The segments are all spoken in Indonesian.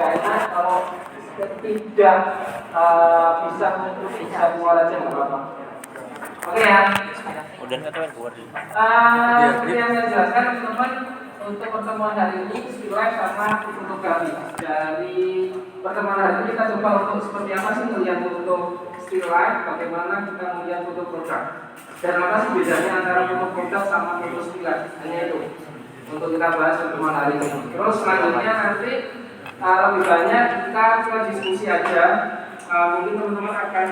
nggak enak kalau tidak bisa keluar aja nggak apa-apa. Oke ya. Udah nggak tahu keluar. Seperti yang saya jelaskan teman-teman, untuk pertemuan hari ini still life sama fotografi. Dari pertemuan hari ini kita coba untuk seperti apa sih melihat foto still life, bagaimana kita melihat foto produk, dan apa sih bedanya antara foto produk sama foto still life. Hanya itu untuk kita bahas pertemuan hari ini. Terus selanjutnya nanti lebih banyak kita diskusi aja. Mungkin teman-teman akan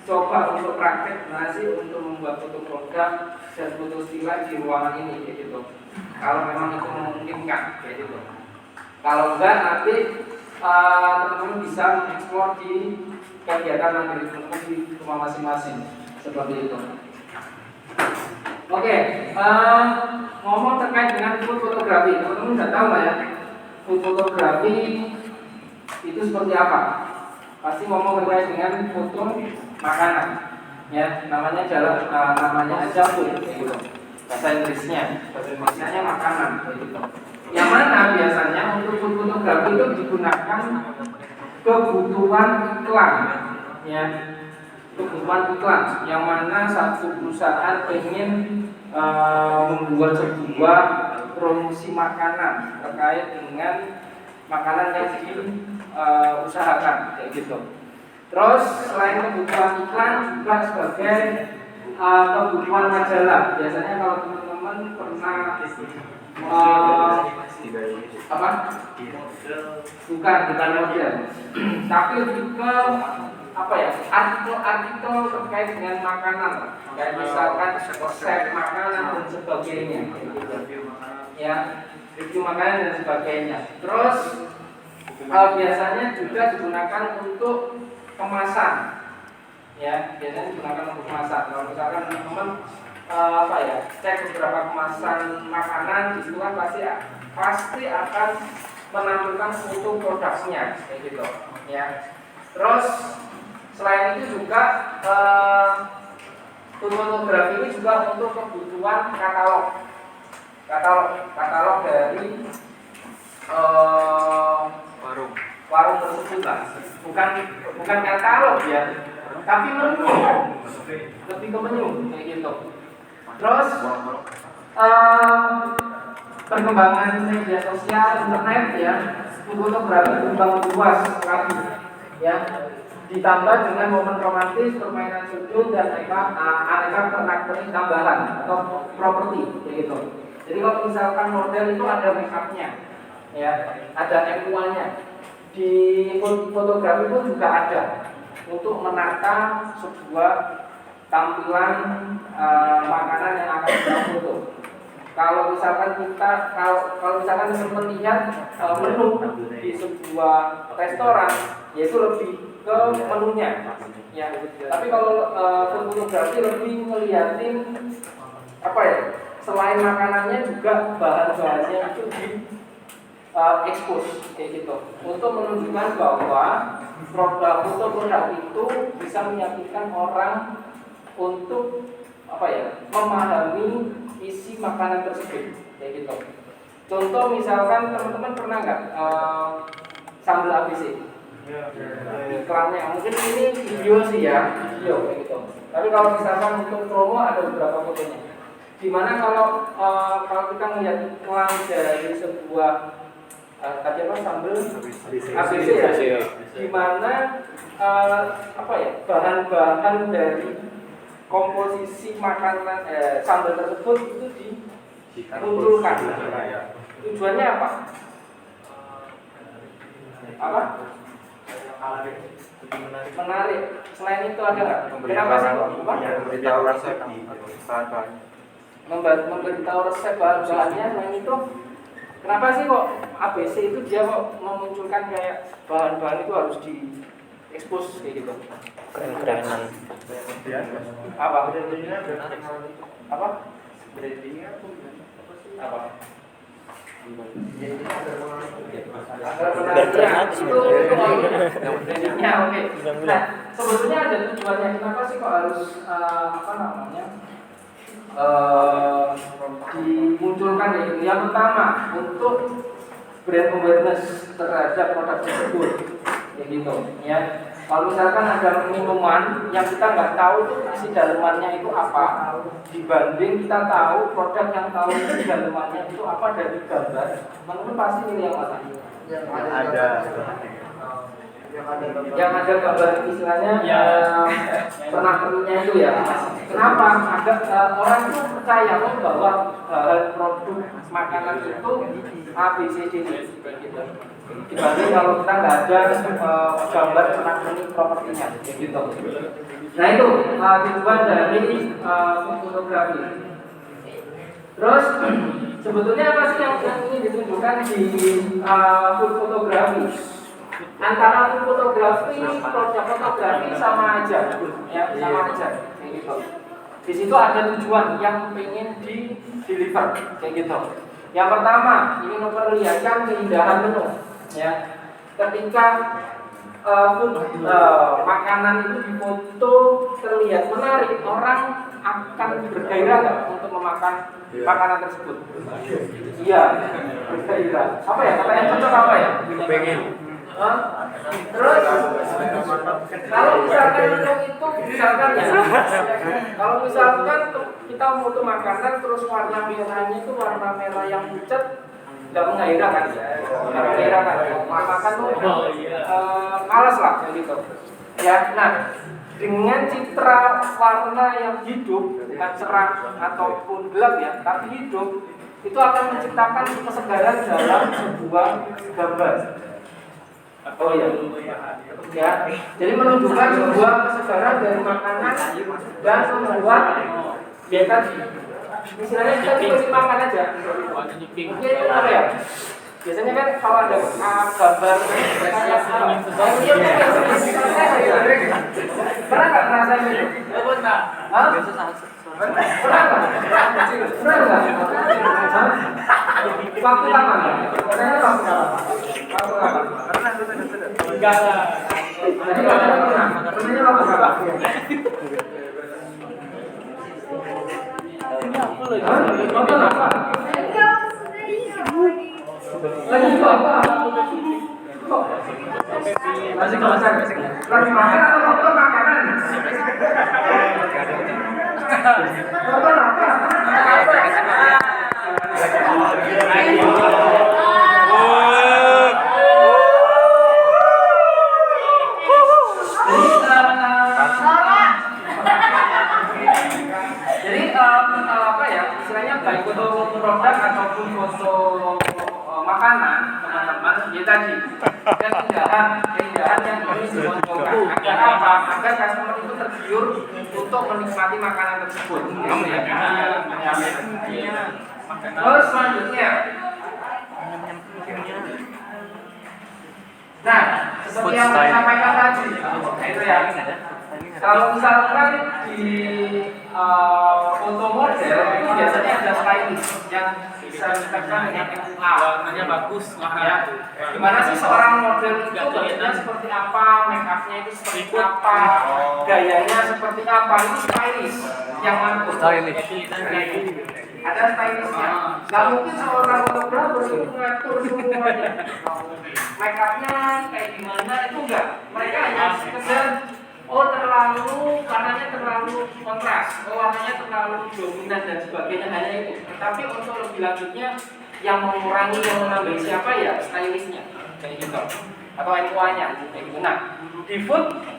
coba untuk praktek nasi untuk membuat foto produk dan foto still life di ruangan ini kayak gitu. Kalau memang itu memungkinkan kayak gitu. Kalau enggak nanti teman-teman bisa mengeksplor di kegiatan nanti teman-teman di rumah masing-masing seperti itu. Oke, ngomong terkait dengan food fotografi, teman-teman sudah tahu lah ya, food fotografi itu seperti apa? Pasti ngomong terkait dengan foto makanan, ya namanya aja food, gitu. Bahasa Inggrisnya makanan, gitu. Yang mana biasanya untuk food fotografi itu digunakan kebutuhan iklan, ya. Kebutuhan iklan, yang mana satu perusahaan ingin membuat sebuah promosi makanan terkait dengan makanan yang diusahakan kayak gitu. Terus selain kebutuhan iklan juga sebagai kebutuhan majalah. Biasanya kalau teman-teman pernah bukan model, tapi lebih ke artikel terkait dengan makanan, kayak misalkan resep makanan dan sebagainya, ya, review makanan dan sebagainya. Terus biasanya juga digunakan untuk kemasan, ya, biasanya digunakan untuk kemasan. Kalau misalkan teman-teman cek beberapa kemasan makanan, di situ kan pasti akan menampilkan foto produknya kayak gitu, ya. Terus selain itu juga fotografi ini juga untuk kebutuhan katalog dari warung tersebut lah. Bukan katalog ya, tapi menu, lebih ke menu kayak gitu. Terus perkembangan media sosial, internet ya, fotografi berkembang luas sekali, ya. Ditambah dengan momen romantis, permainan sudut dan aneka pernak-pernik tambahan atau properti kayak gitu. Jadi kalau misalkan model itu ada make up-nya, ya, ada MUA-nya. Di fotografi pun juga ada untuk menata sebuah tampilan makanan yang akan kita foto. Kalau misalkan teman-teman lihat menu di sebuah restoran, yaitu lebih ke menunya, ya. Tapi kalau fotografi lebih ngeliatin selain makanannya juga bahan-bahannya itu di expose kayak gitu, untuk menunjukkan bahwa foto produk itu bisa meyakinkan orang untuk memahami isi makanan tersebut kayak gitu. Contoh misalkan teman-teman pernah nggak sambal ABC? Iklannya mungkin ini video sih ya, video kayak gitu. Tapi kalau misalkan untuk promo ada beberapa fotonya. Dimana kalau kita melihat iklan dari sebuah sambal ABC ya, dimana bahan-bahan dari komposisi makanan sambal tersebut itu dimunculkan. Tujuannya apa? Menarik. Selain itu ada nggak? Kenapa sih kok? Memberitahu resep bahan-bahan. Memberitahu resep bahan-bahannya. Selain itu, kenapa sih kok ABC itu dia kok memunculkan kayak bahan-bahan itu harus di expose kayak gitu? Keren-kerenan. Apa? Nah, sebetulnya ada tujuannya. Kenapa sih kok harus dimunculkan kayak gitu? Yang pertama, untuk brand awareness terhadap produk tersebut, kayak gitu ya. Kalau misalkan ada minuman yang kita nggak tahu isi dalemannya itu apa, dibanding kita tahu produk yang tahu isi dalemannya itu apa dari gambar, teman-teman pasti milih yang mana? Yang ada gambar istilahnya pernak-perniknya itu ya. Kenapa? Orang itu percaya bahwa produk makanan itu A, B, C, D, gitu. Dibanding kalau kita nggak ada gambar pernak-pernik propertinya, gitu. Nah itu tujuan dari fotografi. Terus sebetulnya apa sih yang ingin ditunjukkan di fotografi? Antara fotografi, produk fotografi sama aja, ya sama aja, kayak gitu. Di situ ada tujuan yang ingin di deliver, kayak gitu. Yang pertama, ingin memperlihatkan keindahan menu, ya. Ketika makanan itu difoto terlihat menarik, orang akan bergairah nggak untuk memakan makanan tersebut? Iya, bergairah. Apa ya? Kata yang cocok apa ya? Pengen. Terus kalau misalkan itu misalkan ya, kalau misalkan kita foto makanan terus warna merahnya itu warna merah yang pucat, nggak menggairahkan, nggak menggairahkan. Makan tuh malas lah kayak gitu. Ya, nah dengan citra warna yang hidup, bukan cerah ataupun gelap ya, tapi hidup, itu akan menciptakan kesegaran dalam sebuah gambar. Oh iya, ya. Jadi menunjukkan sebuah kesegaran dari makanan dan membuat ya tadi misalnya kita kasih makan aja. Mungkin apa ya? Biasanya kan kalau ada gambar kayak pernah nggak ngerasain itu? Pernah. Hah? Pernah nggak? Waktu kapan? Waktu kapan? Enggak lah. Jadi pernah. Pernahnya waktu kapan? Nonton apa? Lagi itu apa? Masih kemasan. Lagi makan atau nonton makanan? Nonton apa? Jadi apa ya? Istilahnya baik foto produk ataupun foto makanan, teman-teman, ya tadi keindahan yang harus dimunculkan. Agar apa? Agar customer itu tergiur untuk menikmati makanan tersebut. Terus selanjutnya, nah, seperti yang saya sampaikan tadi, itu ya. Kalau misalkan di foto model itu biasanya ada stylist yang bisa ditekan dengan MUA, warnanya bagus, ya. Gimana sih seorang model itu bentuknya seperti apa, make upnya itu seperti apa, gayanya seperti apa, itu stylist yang ngatur. Ada stylistnya. Gak mungkin seorang fotografer itu ngatur semuanya. Make upnya kayak gimana itu enggak. Mereka hanya sekedar warnanya terlalu kontras, warnanya terlalu dominan dan sebagainya, hanya itu. Tapi untuk lebih lanjutnya yang mengurangi, yang menambah siapa ya stylistnya, kayak gitu, atau MUA-nya, kayak gitu. Nah, di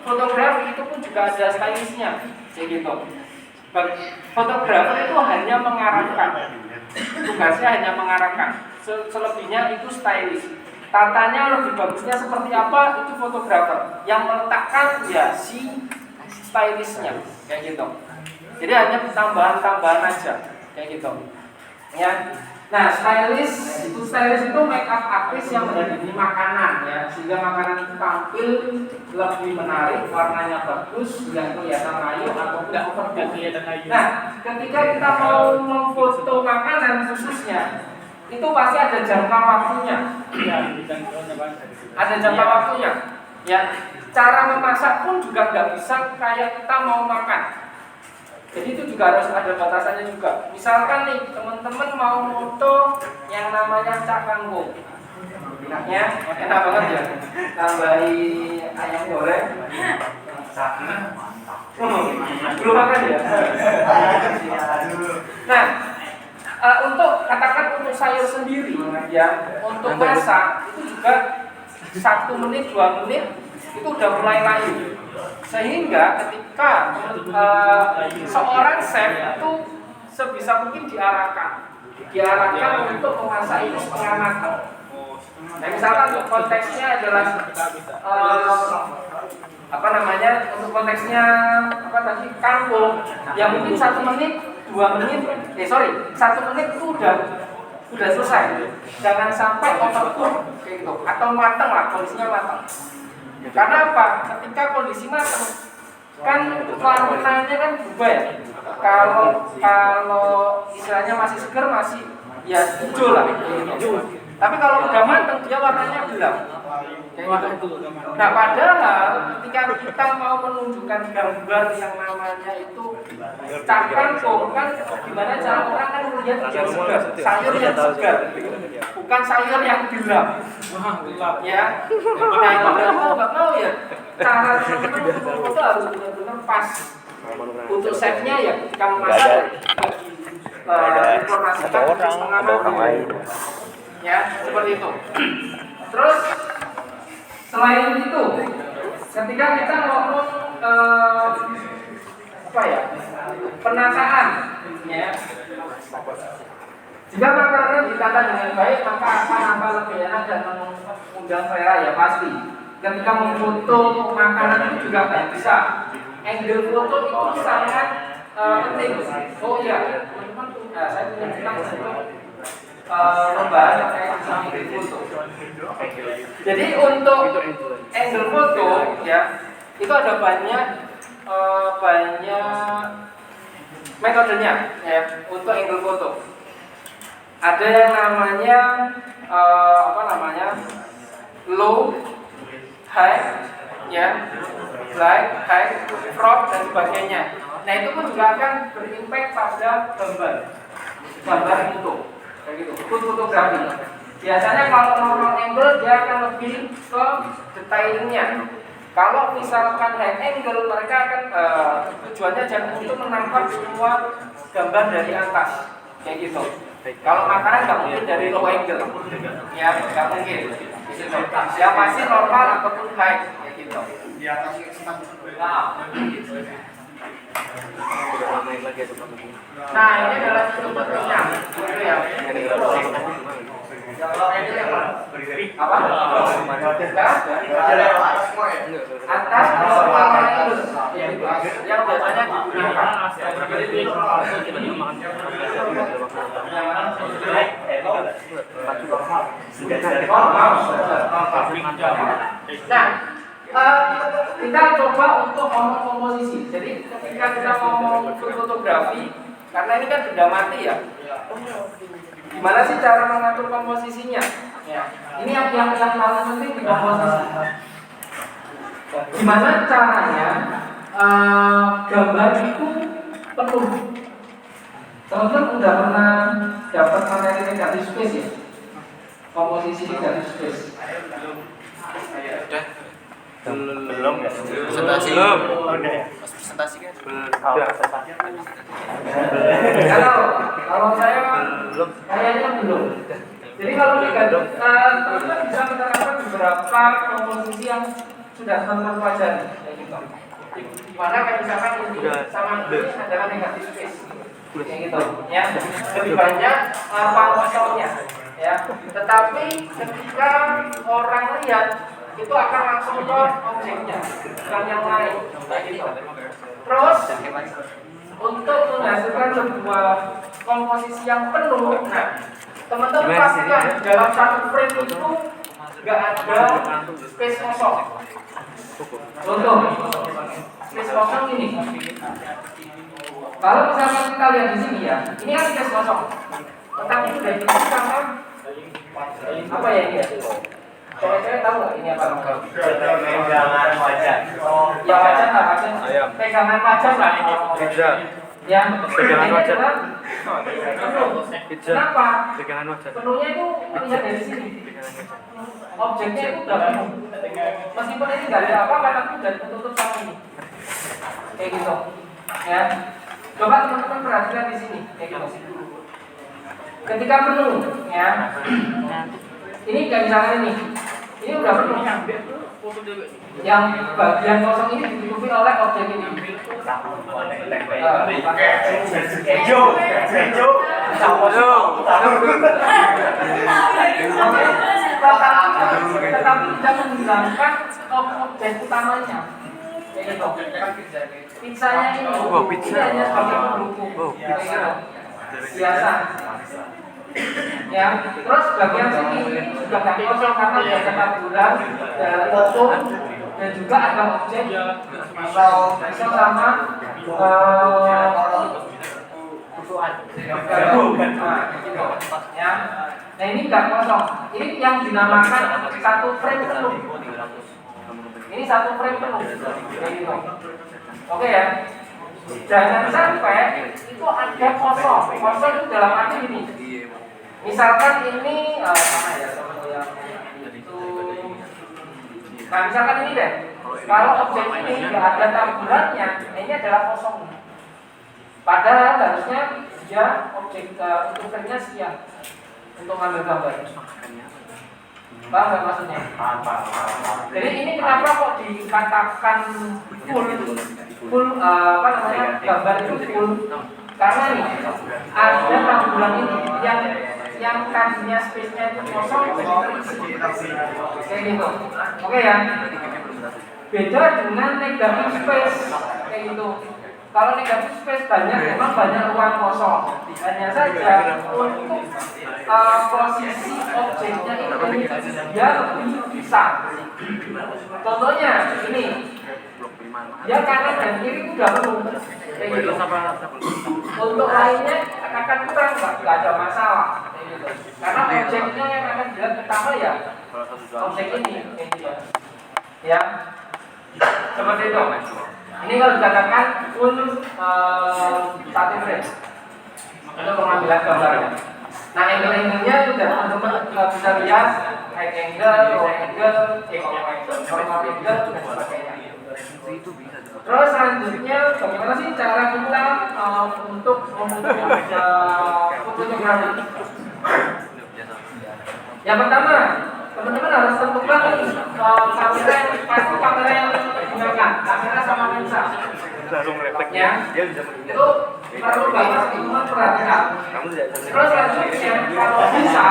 fotografi itu pun juga ada stylistnya, kayak gitu. Fotografer itu hanya mengarahkan, tugasnya hanya mengarahkan. Selebihnya itu stylist. Tatanya lebih bagusnya seperti apa itu fotografer. Yang meletakkan ya si stylistnya, kayak gitu. Jadi hanya tambahan-tambahan aja, kayak gitu. Ya. Nah, stylist itu make up artist yang menjadi makanan ya, sehingga makanan itu tampil lebih menarik, warnanya bagus, nggak kelihatan layu atau nggak kelihatan layu. Nah, ketika kita mau memfoto makanan khususnya, itu pasti ada jangka waktunya. Ya, ada jangka waktunya. Ya, cara memasak pun juga nggak bisa kayak kita mau makan. Jadi itu juga harus ada batasannya juga. Misalkan nih teman-teman mau foto yang namanya cak kangkung, Enaknya, enak banget ya. Tambahin ayam goreng. Belum makan ya? Nah, untuk katakan untuk sayur sendiri ya, untuk masak itu juga 1 menit 2 menit itu udah mulai layu. Sehingga ketika seorang chef itu sebisa mungkin diarahkan untuk memasak itu setengah matang. Nah, misalkan untuk konteksnya adalah untuk konteksnya kangkung, ya mungkin 1 menit 2 menit 1 menit itu udah selesai. Jangan sampai overcook kayak gitu, atau matang lah, kondisinya matang. Karena apa? Ketika kondisi matang kan warnanya kan berubah ya. Kalau istilahnya masih segar, masih ya hijau lah gitu. Tapi kalau udah matang dia warnanya gelap. Kayak gitu. Nah, padahal ketika kita mau menunjukkan gambar yang namanya itu kangkung, kan gimana cara orang kan melihat yang segar, sayur yang segar, bukan sayur yang gelap. Ya. Nah, itu berarti mau nggak mau ya cara teman-teman foto harus benar-benar pas. Untuk chefnya ya ketika memasak informasikan orang lain. Ya, seperti itu. Terus selain itu, ketika kita ngomong penataan, ya, jika makanan ditata dengan baik maka akan nampak lebih enak dan mengundang selera ya pasti. Ketika memfoto makanan itu juga nggak bisa. Angle foto itu sangat penting. Oh iya, teman-teman, saya punya untuk lomba terkait dengan angle foto. Jadi untuk angle foto ya itu ada banyak metodenya ya untuk angle foto. Ada yang namanya low, high, ya, light, high, crop dan sebagainya. Nah itu pun juga akan berimpact pada gambar foto. Kayak gitu, fotografi. Biasanya kalau normal angle dia akan lebih ke detailingnya. Kalau misalkan high angle mereka akan tujuannya jangan untuk menangkap semua gambar dari atas, kayak gitu. Kalau makanan nggak mungkin dari low angle, ya nggak mungkin. Ya pasti normal ataupun high, kayak gitu. Di atas nah ini adalah itu bentuknya, gitu ya. Apa? Atas yang biasanya digunakan. Nah, kita coba untuk ngomong komposisi. Jadi ketika kita ngomong fotografi, karena ini kan benda mati ya. Gimana sih cara mengatur komposisinya? Ya. Ini yang paling penting di komposisi. Gimana caranya gambar itu penuh? Teman-teman udah pernah dapat materi negatif space ya? Komposisi negatif space. Belum ya? Presentasi. Belum. Pas presentasi kan? Kalau saya belum, kayaknya belum. Jadi kalau negatif, teman-teman bisa menerapkan beberapa komposisi yang sudah teman-teman pelajari. Di mana kayak misalkan ini sama ini adalah negatif space, kayak gitu. Ya, lebih banyak pangkosnya. Ya, tetapi ketika orang lihat itu akan langsung ke objeknya, bukan yang lain, kayak gitu. Terus untuk menghasilkan sebuah komposisi yang penuh, nah teman-teman pastikan dalam satu frame itu nggak ada space kosong. Contoh, space kosong ini. Kalau misalnya kita lihat di sini ya, ini kan space kosong, tetapi sudah diisi sama apa ya ini ya? Saya tahu nggak ini apa? Pegangan wajah. Ya wajah lah, wajah. Pegangan wajah lah. Ya, Pegangan ini wajah. adalah penuh. Kenapa? Pegangan wajah. Penuhnya itu lihat dari sini. Pegangan wajah. Objeknya itu udah penuh. Meskipun ini nggak ada apa-apa, tapi udah tertutup sama ini. Kayak gitu. Ya. Coba teman-teman perhatikan di sini. Kayak gitu. Ketika penuh, ya. Ini kayak misalkan ini udah penuh. Yang bagian kosong ini ditutupi oleh objek ini. Tetapi tidak menghilangkan objek utamanya. Kayak gitu. Pizzanya ini, ini hanya sebagai pendukung. Kayak gitu. Biasa. Ya, terus bagian sini ini juga nggak kosong karena ada taburan, ada tutup, dan juga ada objek atau bisa sama ya. Nah ini nggak kosong. Ini yang dinamakan satu frame penuh. Ini satu frame penuh. Kayak gitu. Oke ya. Jangan sampai itu ada kosong. Kosong itu dalam arti ini. Misalkan ini mana ya itu. Nah misalkan ini deh. Kalau objek ini nggak ada taburannya, ini adalah kosong. Padahal harusnya dia objek untuk frame-nya sekian untuk ngambil gambar. Paham nggak maksudnya? Jadi ini kenapa kok dikatakan full apa namanya gambar itu full? Karena nih ada taburan ini yang tadinya space-nya itu kosong jadi terisi. Kayak gitu. Oke ya. Beda dengan negatif space kayak gitu. Kalau negatif space memang banyak ruang kosong. Hanya saja untuk posisi objeknya ini dia lebih besar. Contohnya ini, dia kanan dan kiri udah penuh. Kayak gitu. Untuk lainnya akan kurang, nggak ada masalah. Kayak gitu. Karena objeknya yang akan dilihat pertama ya objek ini, kayak gitu. Ya, seperti itu. Ini kalau dikatakan full satu frame untuk pengambilan gambarnya. Nah, angle-angle-nya sudah teman-teman bisa lihat high angle, low angle, normal angle, dan sebagainya. Terus selanjutnya, bagaimana sih cara kita untuk membuat fotografi? Yang pertama, teman-teman harus tentukan kamera yang pasti kamera yang digunakan, kamera sama lensa. Ya, itu perlu banget teman-teman perhatikan. Terus selanjutnya, kalau bisa,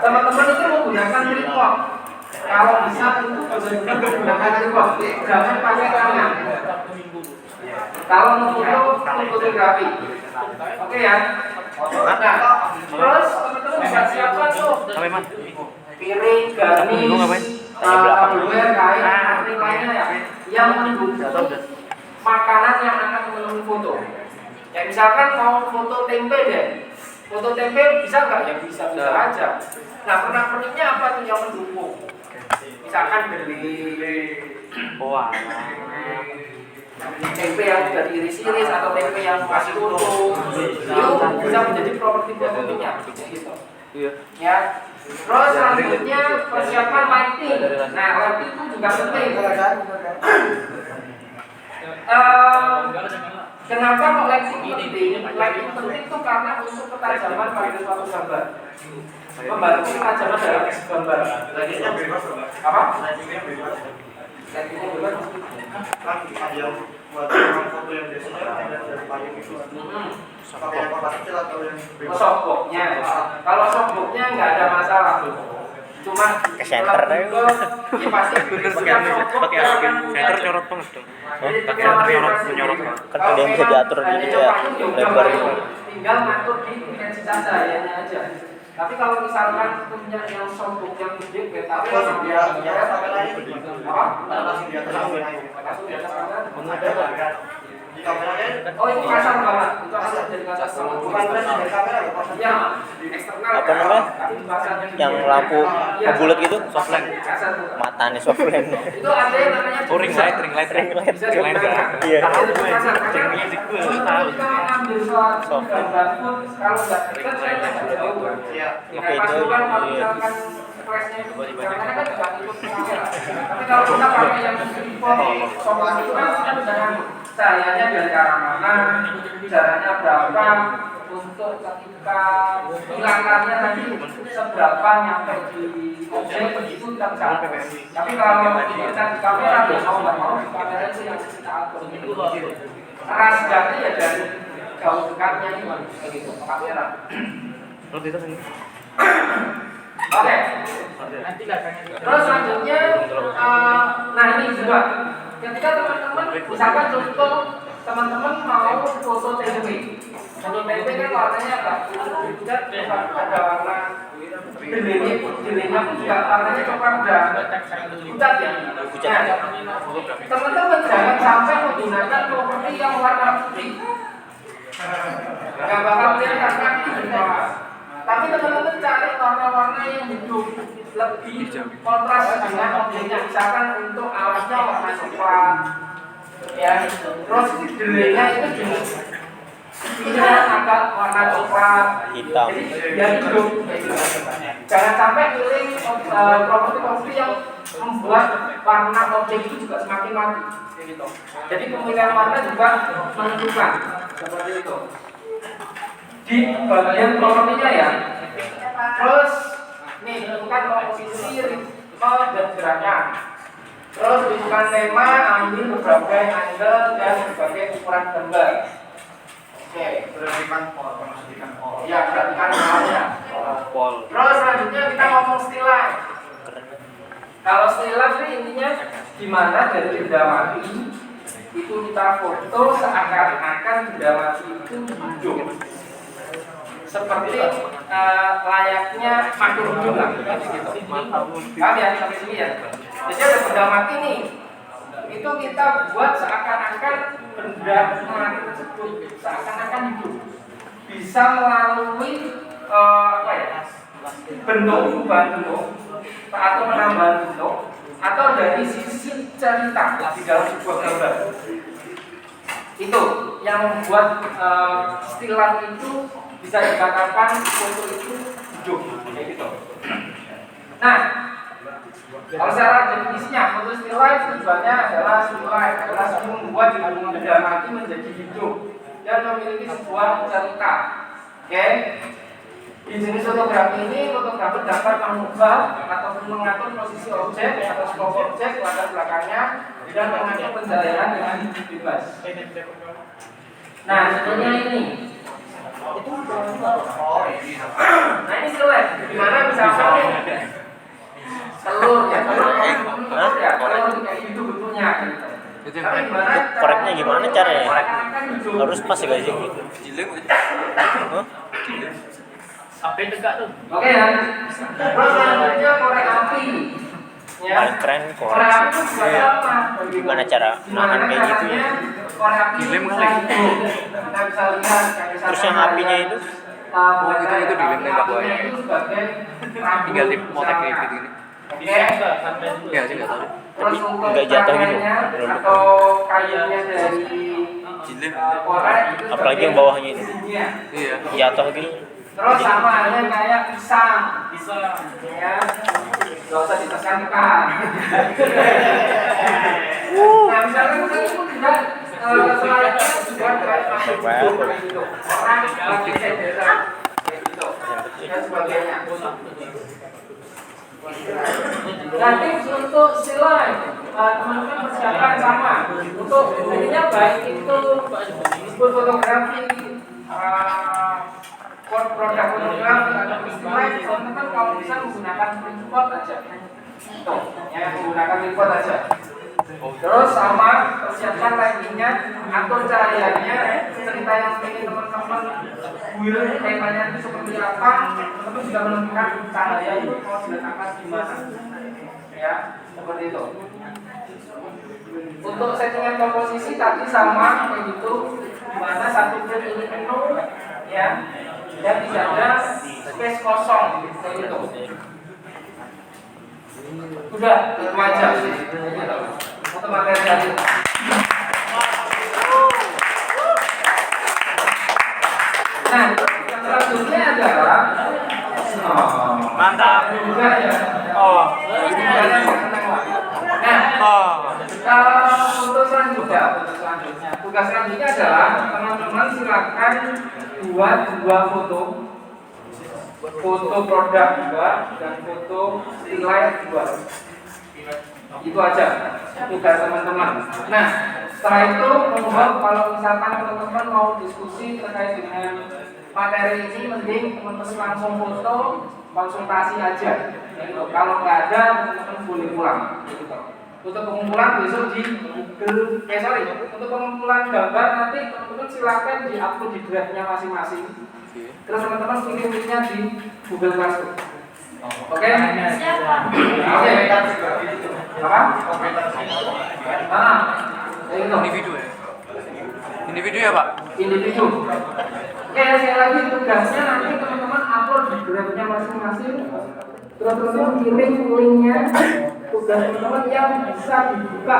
teman-teman itu menggunakan tripod. Kalau bisa itu benar-benar menggunakan tripod, jangan pakai tangan. Kalau mau fotografi, oke ya. Nah, terus teman-teman bisa siapkan tuh piring, garnish, tabloid, kain, piring lainnya ya, yang mendukung makanan yang akan teman-teman foto. Ya misalkan mau foto tempe deh, foto tempe bisa nggak? Ya bisa aja. Nah pernak-perniknya apa tuh yang mendukung? Misalkan beli tempe yang sudah diiris-iris atau tempe yang kasih foto, itu bisa menjadi properti buat fotonya. Gitu. Ya. Terus selanjutnya persiapan lighting. Nah lighting itu juga penting. Kenapa kok lighting penting? Lighting penting itu karena untuk ketajaman pada suatu gambar. Membantu ketajaman dalam gambar. Apa? Lightingnya bebas. Lightingnya bebas. Kan ada buat foto yang biasanya dari payung itu. Pakai yang kotak kecil atau yang bebas? Softboxnya. Kalau softboxnya nggak ada masalah. Cuma ke center deh. Ya pasti setiap softbox dia akan center nyorot banget dong. Jadi Pakai nyorot Kan ada yang bisa diatur di ya, lebar gitu. tinggal ngatur di intensitas cahayanya aja. Tapi kalau misalkan punya yang softbox yang gede, tapi Langsung dia apa? langsung di atas kamera. Langsung di atas kamera. Di kameranya Oh itu kasar banget, itu kasar jadi kasar sama bukan flash dari kamera loh, Pak. ya eksternal. Apa namanya? Yang lampu bulat gitu? Softland. Kasar tuh. Matanya softland. Itu ada yang namanya Oh, ring light. Ring light. Bisa dibayangkan. Iya. Tahu itu kasar Cek karena music gue kalau tahu. kita mengambil suatu gambar pun kalau nggak dekat saya nggak jauh kan. Iya. Oke, Pas itu, kan kalau iya. misalkan flashnya itu karena kan nggak ikut kamera. Tapi kalau kita pakai yang default software itu kan kita bisa ngatur cahayanya dari arah mana, jaraknya berapa, untuk ketika hilangannya tadi seberapa nyampe di objek itu kita bisa atur. Tapi kalau kita di kamera mau nggak mau di kamera itu yang kita atur. Ras jati ya dari jauh dekatnya itu begitu kamera. Oh, itu kan. Oke. Terus selanjutnya, nah ini juga ketika teman-teman misalkan contoh teman-teman mau foto TP. Foto TP kan warnanya agak pucat, ada warna jelinya pun juga warnanya coklat udah pucat ya. Teman-teman jangan sampai menggunakan properti yang warna putih. Nggak bakal kelihatan kaki di bawah. Tapi teman-teman cari warna-warna yang hidup lebih kontras dengan objeknya, misalkan untuk alasnya warna coklat, ya. Terus delenya itu jenis agak warna coklat, Hitam. jadi ya hidup. Jangan sampai pilih properti-properti yang membuat warna objek itu juga semakin mati. Gitu. Jadi pemilihan warna juga menentukan seperti itu. Di bagian propertinya ya. Terus nih tentukan komposisi, ritme dan gerakan. Terus tentukan tema, ambil berbagai angle dan berbagai ukuran gambar. Oke, Perhatikan pola. ya perhatikan polanya. Terus selanjutnya kita ngomong still life. Kalau still life ini intinya gimana dari benda mati itu kita foto seakan-akan benda mati itu hidup. Seperti layaknya makhluk hidup lah, gitu. Paham ya sampai sini ya. Jadi ada benda mati nih, itu kita buat seakan-akan benda mati tersebut seakan-akan hidup, bisa melalui apa ya, bentuk perubahan bentuk atau penambahan bentuk atau dari sisi cerita di dalam sebuah gambar. Itu yang membuat still life itu bisa dikatakan foto itu hidup, kayak gitu. Nah, kalau secara definisinya foto still life tujuannya adalah still life adalah membuat benda mati menjadi hidup dan memiliki sebuah cerita. Oke? Di jenis fotografi ini, fotografer dapat mengubah ataupun mengatur posisi objek atau skop objek latar belakangnya dan mengatur pencahayaan dengan bebas. Nah, contohnya ini. Nah ini selek, gimana misalkan telur ya, telur kayak gitu bentuknya gitu. Tapi gimana Koreknya gimana caranya? seakan-akan hidup. Harus pas gak sih? Hah? Sampai tegak tuh. Oke ya. Terus selanjutnya korek api. Ya. Paling keren Korek korek api sih. juga sama. Gimana cara nahan kayak gitu ya? Korek api Dilem bisa kali. hidup. Kita bisa lihat kayak misalkan Terus yang apinya itu? itu dilem tembak buaya. Itu sebagai Tinggal dimotek kayak gitu gini. Oke. Ya, sih enggak tahu. Terus untuk nggak jatuh gitu? rangkaiannya atau kayunya dari Jilid. korek itu Apalagi yang sebagai bawahnya ini. ujungnya. Iya. Jatuh gitu. Terus sama halnya kayak pisang, ya, nggak usah ditekan-tekan. Nah misalkan kita itu juga selanjutnya juga kayak masuk gitu, orang lagi cedera, kayak gitu, dan sebagainya. Nanti untuk silai, teman-teman persiapkan sama. Untuk intinya baik itu disebut fotografi, produk fotografi atau istilah, teman-teman kalau bisa menggunakan tripod aja. Tuh, ya menggunakan tripod aja. Terus sama persiapkan lightingnya, atur cahayanya, cerita yang ingin teman-teman build temanya itu seperti apa, teman juga menentukan cahaya itu mau diletakkan di mana. Ya, seperti itu. Untuk settingan komposisi tadi sama kayak gitu, dimana satu grade ini penuh, ya, dan tidak ada space kosong kayak gitu. Udah, itu aja. Gitu. Untuk materi tadi. Nah, yang selanjutnya adalah Mantap. juga ya. Oh. Nah, untuk selanjutnya, tugas selanjutnya adalah teman-teman silakan buat dua foto produk juga dan foto still life juga. Itu aja tugas teman-teman. Nah, setelah itu monggo kalau misalkan teman-teman mau diskusi terkait dengan materi ini, mending teman-teman langsung foto konsultasi aja. Kalau nggak ada, teman-teman boleh pulang. Untuk pengumpulan besok di Google, untuk pengumpulan gambar nanti teman-teman silakan di-upload di drive-nya masing-masing. Terus teman-teman kirim linknya di Google Classroom. Oke? Oke. Apa? Individu ya? Individu ya Pak? Individu. Oke, sekali lagi tugasnya nanti teman-teman upload di drive-nya masing-masing. Terus teman-teman kirim linknya tugas teman-teman yang bisa dibuka